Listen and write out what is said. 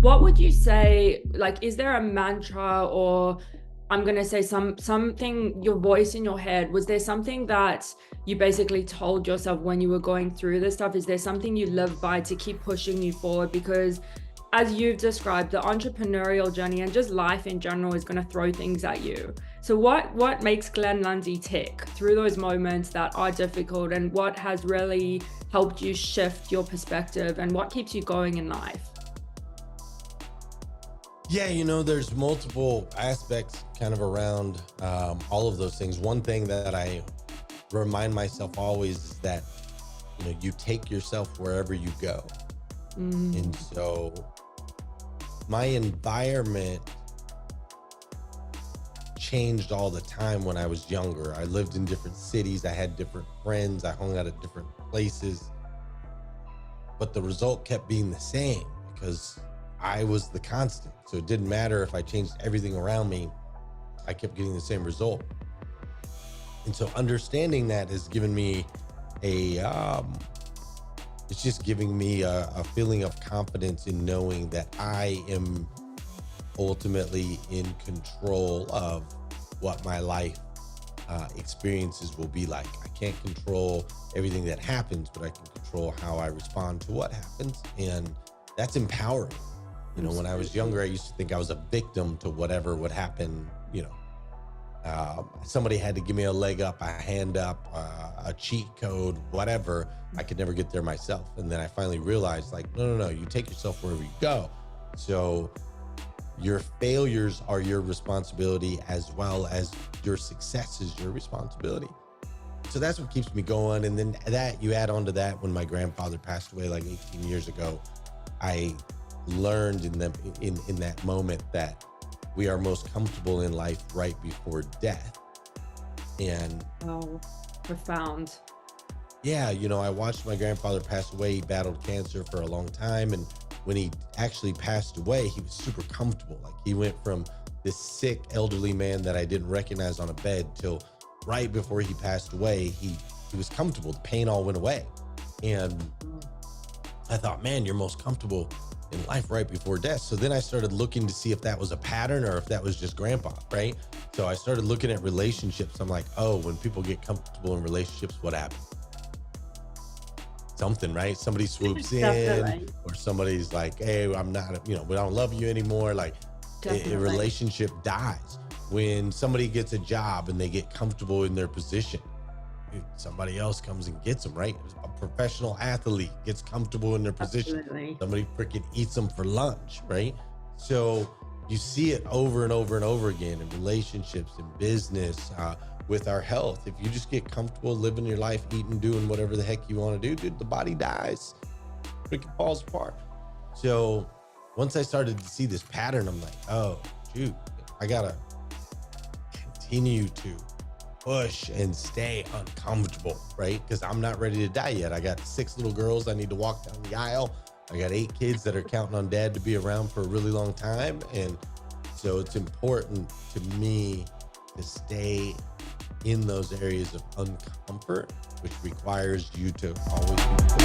What would you say, like, is there a mantra, or I'm going to say something, your voice in your head, was there something that you basically told yourself when you were going through this stuff? Is there something you live by to keep pushing you forward? Because as you've described, the entrepreneurial journey and just life in general is going to throw things at you. So what makes Glenn Lundy tick through those moments that are difficult, and what has really helped you shift your perspective, and what keeps you going in life? Yeah, there's multiple aspects kind of around all of those things. One thing that I remind myself always is that, you take yourself wherever you go. And so my environment changed all the time when I was younger. I lived in different cities. I had different friends. I hung out at different places. But the result kept being the same because I was the constant. So it didn't matter if I changed everything around me, I kept getting the same result. And so understanding that has given me it's just giving me a feeling of confidence in knowing that I am ultimately in control of what my life experiences will be like. I can't control everything that happens, but I can control how I respond to what happens. And that's empowering. When I was younger, I used to think I was a victim to whatever would happen. Somebody had to give me a leg up, a hand up, a cheat code, whatever. I could never get there myself. And then I finally realized, like, no, you take yourself wherever you go. So your failures are your responsibility, as well as your success is your responsibility. So that's what keeps me going. And then that you add on to that, when my grandfather passed away like 18 years ago, I learned in that moment that we are most comfortable in life right before death. And profound. Yeah, I watched my grandfather pass away. He battled cancer for a long time, and when he actually passed away, he was super comfortable. Like, he went from this sick elderly man that I didn't recognize on a bed till right before he passed away, he was comfortable. The pain all went away. And I thought, man, you're most comfortable in life right before death. So then I started looking to see if that was a pattern or if that was just grandpa, right? So I started looking at relationships. I'm like, oh, when people get comfortable in relationships, what happens? Something, right? Somebody swoops in, or somebody's like, hey, I'm not, we don't love you anymore. Like, a relationship dies. When somebody gets a job and they get comfortable in their position, somebody else comes and gets them, right? A professional athlete gets comfortable in their position. Absolutely. Somebody freaking eats them for lunch, right? So you see it over and over and over again in relationships, in business, with our health. If you just get comfortable living your life, eating, doing whatever the heck you want to do, dude, the body dies. Freaking falls apart. So once I started to see this pattern, I'm like, oh, shoot, I gotta continue to push and stay uncomfortable, right? Because I'm not ready to die yet. I got 6 little girls I need to walk down the aisle. I got 8 kids that are counting on dad to be around for a really long time. And so it's important to me to stay in those areas of uncomfort, which requires you to always be